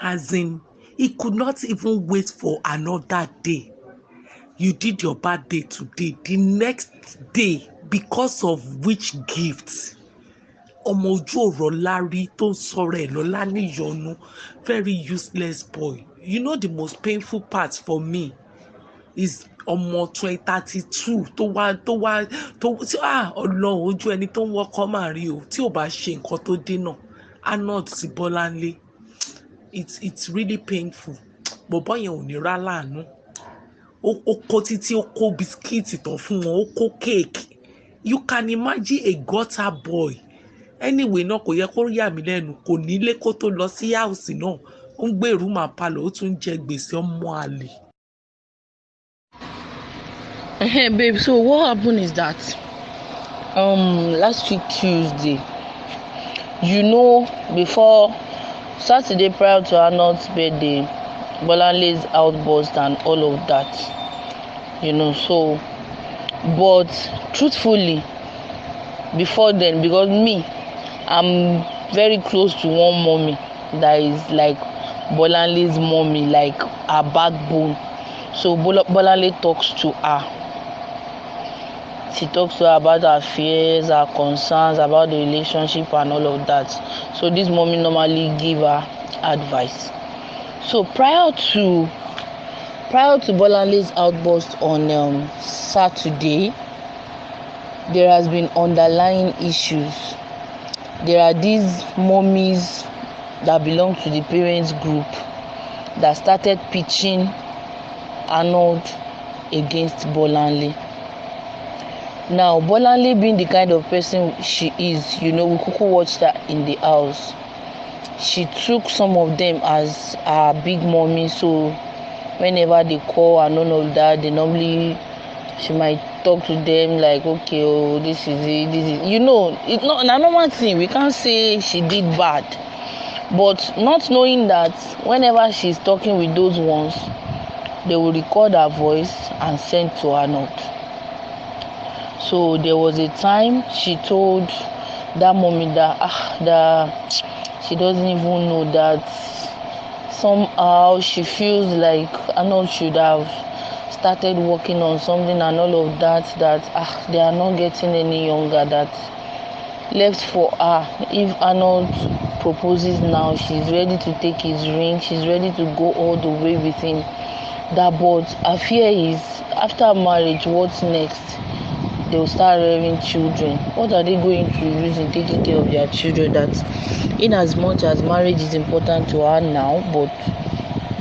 As in, he could not even wait for another day. You did your birthday today, the next day, because of which gift? Ọmọ ojú ọ̀rọ̀ lárí tó ń sọ̀rọ̀ ẹ̀ lọ́lá níyọnu, very useless boy. You know the most painful part for me is ọmọ 32 Ọlọ́run ojú ẹni tó ń wọ́kọ́ máa rí o, tí ò bá ṣe nǹkan tó dènà Anorld sí Bolanle. It's really painful. Bọ̀bọ́ yẹn ò ní rá láàánú. Ó kó títí ó kó bisikíìtì tán fún wọn, ó kó kéèkì. You can imagine a gutter boy. Anyway náà kò yẹ kó yà mí lẹ́nu, kò nílé kó tó lọ sí house náà. Ó ń gbèrú màá palọ̀, ó tún jẹ gbèsè ọmọ àlè. Babe, so what happened is that last week Tuesday, before Saturday prior to Arnold's birthday, Bolanle's outburst and all of that, so, but truthfully, before then, because me, I'm very close to one mommy that is like Bolanle's mommy, like her backbone. So Bolanle talks to her. She talks to her about her fears, her concerns about the relationship and all of that. So this mommy normally give her advice. So prior to Bolanle's outburst on Saturday, there has been underlying issues. There are these mommies that belong to the parents group that started pitching Anorld against Bolanle. Now, Bolanle being the kind of person she is, we could watch her in the house. She took some of them as her big mommy, so whenever they call and all of that, she might talk to them like, okay, oh, this is it, it's not a normal thing. We can't say she did bad, but not knowing that whenever she's talking with those ones, they will record her voice and send to Anorld. So there was a time she told that mommy that she doesn't even know that somehow she feels like Anorld should have started working on something and all of that they are not getting any younger, that left for her. If Anorld proposes now, she's ready to take his ring, she's ready to go all the way with him. That, but her fear is after marriage, what's next? They will start rearing children. What are they going to use in taking care of their children? That in as much as marriage is important to her now, but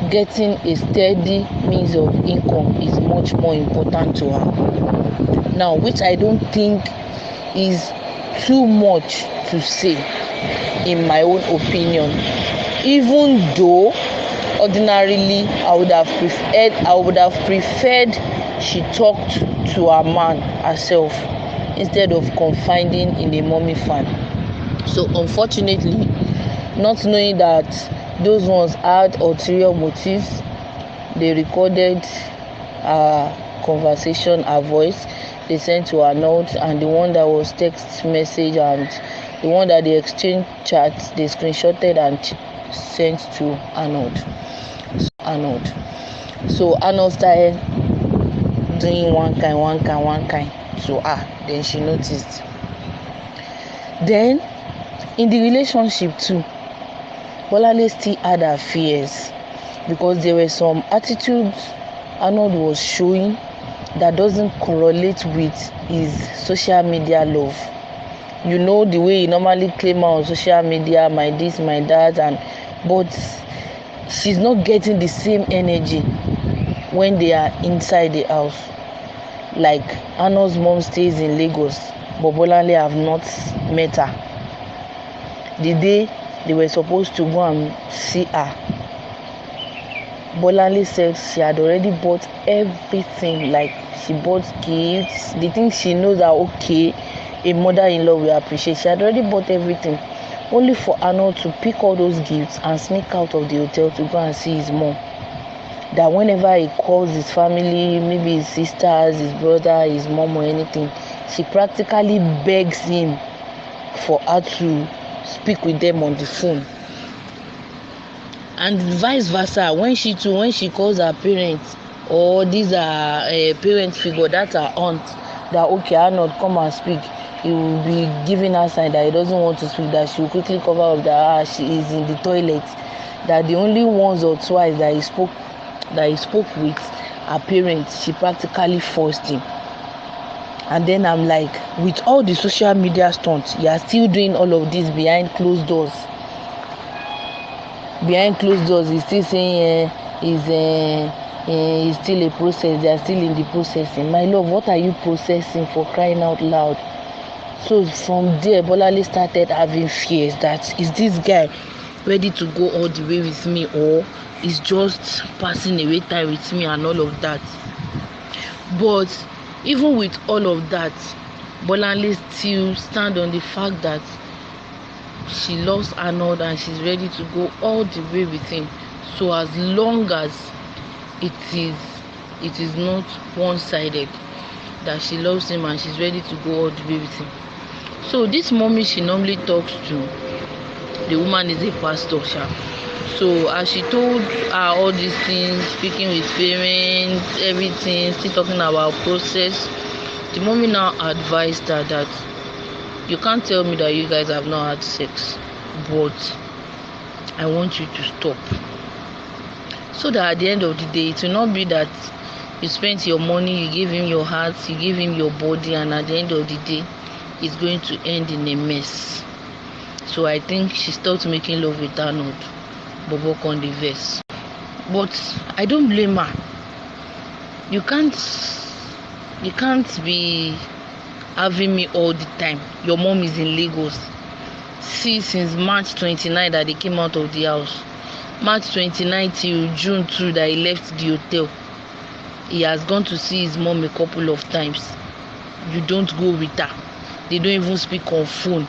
getting a steady means of income is much more important to her now, which I don't think is too much to say, in my own opinion. Even though ordinarily I would have preferred she talked to her man herself instead of confiding in a mommy fan. So unfortunately, not knowing that those ones had ulterior motives, they recorded her conversation, her voice, they sent to Anorld, and the one that was text message and the one that they exchanged chats, they screenshotted and sent to Anorld. So Anorld started doing one kind to her. Then she noticed. Then in the relationship too, Bolanle still had her fears, because there were some attitudes Anorld was showing that doesn't correlate with his social media love. The way he normally claim on social media, my this, my that, but she's not getting the same energy when they are inside the house. Like Anorld's mom stays in Lagos, but Bolanle have not met her. The day they were supposed to go and see her, Bolanle said she had already bought everything. Like she bought gifts, the things she knows that okay, a mother-in-law will appreciate. She had already bought everything, only for Anorld to pick all those gifts and sneak out of the hotel to go and see his mom. That whenever he calls his family, maybe his sisters, his brother, his mom or anything, she practically begs him for her to speak with them on the phone. and vice versa. When she calls her parents, or these are parent figure, that's her aunt, that okay, Anorld, come and speak, he will be giving her sign that he doesn't want to speak, that she will quickly cover up that she is in the toilet. That the only once or twice that he spoke with her parents, she practically forced him. And then I'm like, with all the social media stunts, you are still doing all of this behind closed doors. Behind closed doors, he's still saying it's still a process. They are still in the processing. My love, what are you processing, for crying out loud? So from there, Bolanle started having fears that, is this guy ready to go all the way with me, or is just passing away time with me and all of that. But even with all of that, Bolanle still stand on the fact that she loves Anorld and she's ready to go all the way with him. So as long as it is not one-sided, that she loves him and she's ready to go all the way with him. So this mommy she normally talks to, the woman is a pastor. So as she told her all these things, speaking with parents, everything, still talking about process, the mommy now advised her that you can't tell me that you guys have not had sex, but I want you to stop. So that at the end of the day, it will not be that you spent your money, you gave him your heart, you gave him your body, and at the end of the day, it's going to end in a mess. So I think she stopped making love with Anorld, Bobo on the verse. But I don't blame her. You can't be having me all the time. Your mom is in Lagos. See, since March 29 that they came out of the house. March 29 till June 2 that he left the hotel. He has gone to see his mom a couple of times. You don't go with her. They don't even speak on phone.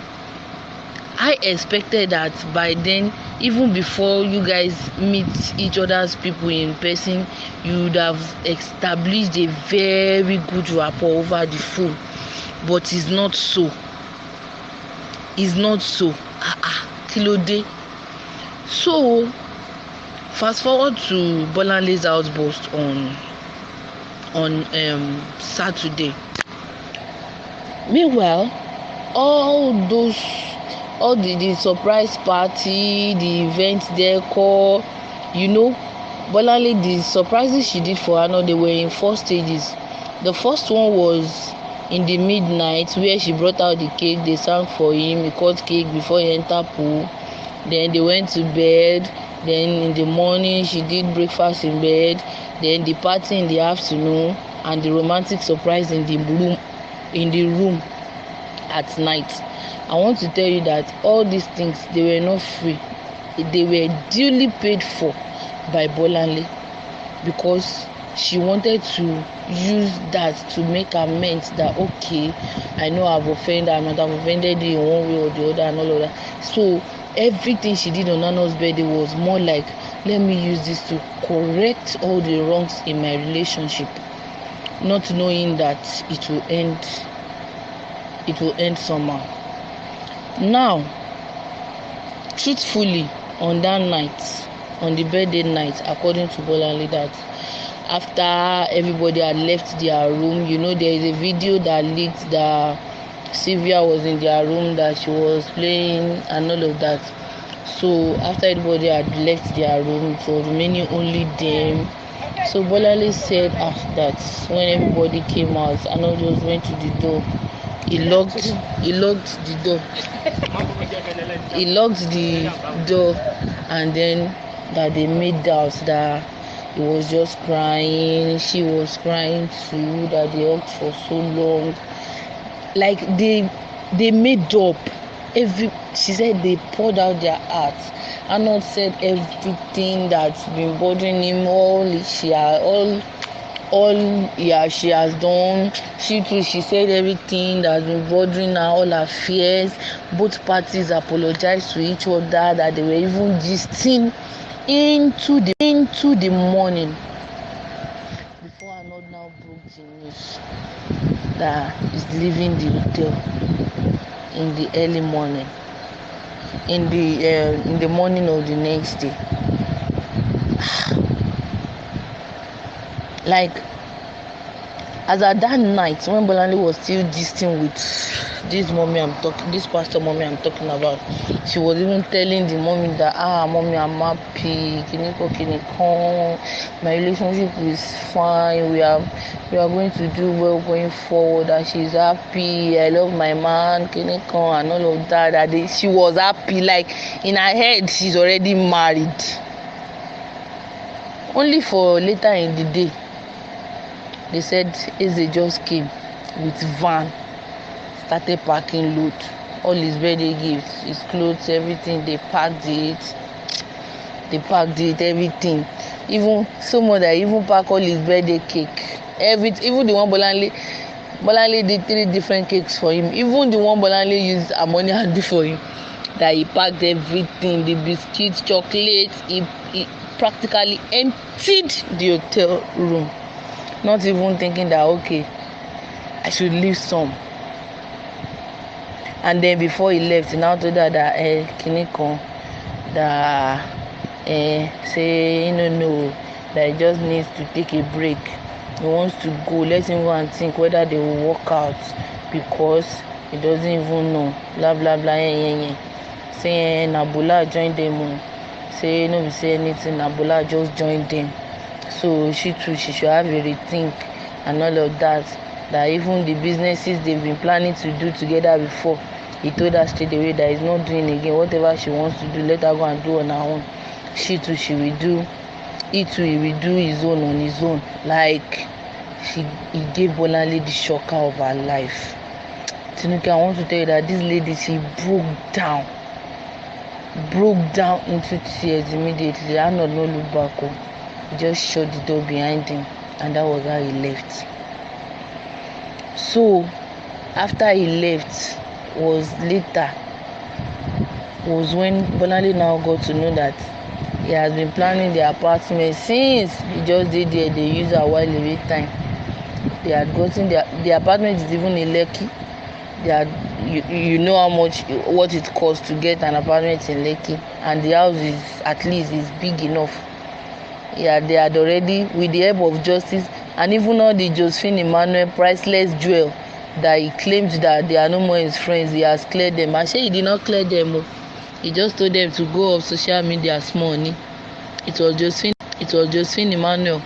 I expected that by then, even before you guys meet each other's people in person, you would have established a very good rapport over the phone. But it's not so. It's not so. Kilode. So, fast forward to Bolanle's outburst on Saturday. Meanwhile, all the surprise party, the event decor, Bolanle, the surprises she did for Anorld, they were in 4 stages. The first one was in the midnight, where she brought out the cake. They sang for him. He cut cake before he entered pool. Then they went to bed. Then in the morning, she did breakfast in bed. Then the party in the afternoon, and the romantic surprise in the room at night. I want to tell you that all these things, they were not free. They were duly paid for by Bolanle, because she wanted to use that to make amends that, okay, I know I've offended, I might have offended you in one way or the other and all of that. So everything she did on Anorld's birthday was more like, let me use this to correct all the wrongs in my relationship, not knowing that it will end somehow. Now, truthfully, on that night, on the birthday night, according to Bolanle, that after everybody had left their room, there is a video that leaked that Chivia was in their room, that she was playing and all of that. So after everybody had left their room, it was remaining only them. So Bolanle said after that, when everybody came out, Anorld just went to the door. He locked the door. He locked the door, and then that they made out that he was just crying. She was crying too. That they hugged for so long. Like they made up. She said they poured out their hearts. Anorld said everything that's been bothering him, she has done. She too, she said everything that's been bothering her, all her fears. Both parties apologized to each other, that they were even gisting into the morning, before Anorld now broke the news that he's leaving the hotel in the early morning, in the morning of the next day. Like, as at that night when Bolanle was still gisting with this pastor mommy I'm talking about, she was even telling the mommy that mommy, I'm happy, my relationship is fine, we are going to do well going forward, and she's happy, I love my man, and all of that. She was happy, like in her head she's already married. Only for later in the day they said Eze just came with van, started packing load, all his birthday gifts, his clothes, everything. They packed it, everything. Even so much that even pack all his birthday cake, everything. Even the one Bolanle did 3 different cakes for him. Even the one Bolanle used ammonia and do for him, that he packed everything, the biscuits, chocolates. He practically emptied the hotel room, not even thinking that okay, I should leave some. And then before he left, he now told her that say no, that he just needs to take a break. He wants to go. Let him go and think whether they will work out, because he doesn't even know. Blah blah blah. Say Bolar joined them. Say no, we say anything. Bolar just joined them. So she too, she should have a rethink and all of that. That even the businesses they've been planning to do together before, he told her straight away that he's not doing again. Whatever she wants to do, let her go and do on her own. She too, she will do. He too, he will do his own on his own. Like, he gave Bolanle the shocker of her life. Tinuke, I want to tell you that this lady, she broke down into tears immediately. Anorld no look back. He just shut the door behind him, and that was how he left. So after he left was when Bolanle now got to know that he has been planning the apartment since he just did there. They use a while away time. They had gotten the apartment is even in Lekki. You know how much what it costs to get an apartment in Lekki, and the house is at least is big enough. Yeah, they had already, with the help of justice, and even all the Josephine Emmanuel priceless jewel that he claimed that they are no more his friends, he has cleared them. I say he did not clear them. He just told them to go off social media small. It was Josephine Emmanuel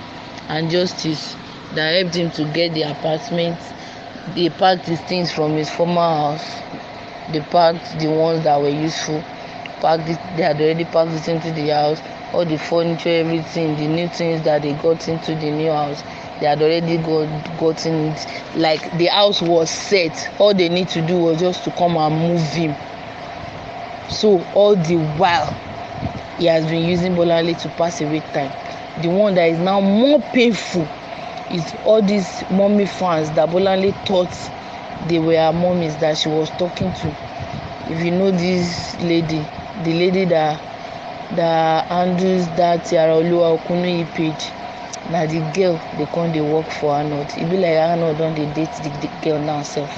and Justice that helped him to get the apartment. They packed his things from his former house. They packed the ones that were useful. They had already packed it into the house. All the furniture, everything, the new things that they got into the new house, they had already gotten it. Like, the house was set. All they need to do was just to come and move him. So all the while, he has been using Bolanle to pass away time. The one that is now more painful is all these mommy fans that Bolanle thought they were her mommies that she was talking to. If you know this lady, the lady that handles that Tiaraoluwa Okunuyi page, na the girl they work for Anorld. It be like Anorld don dey date the girl now self.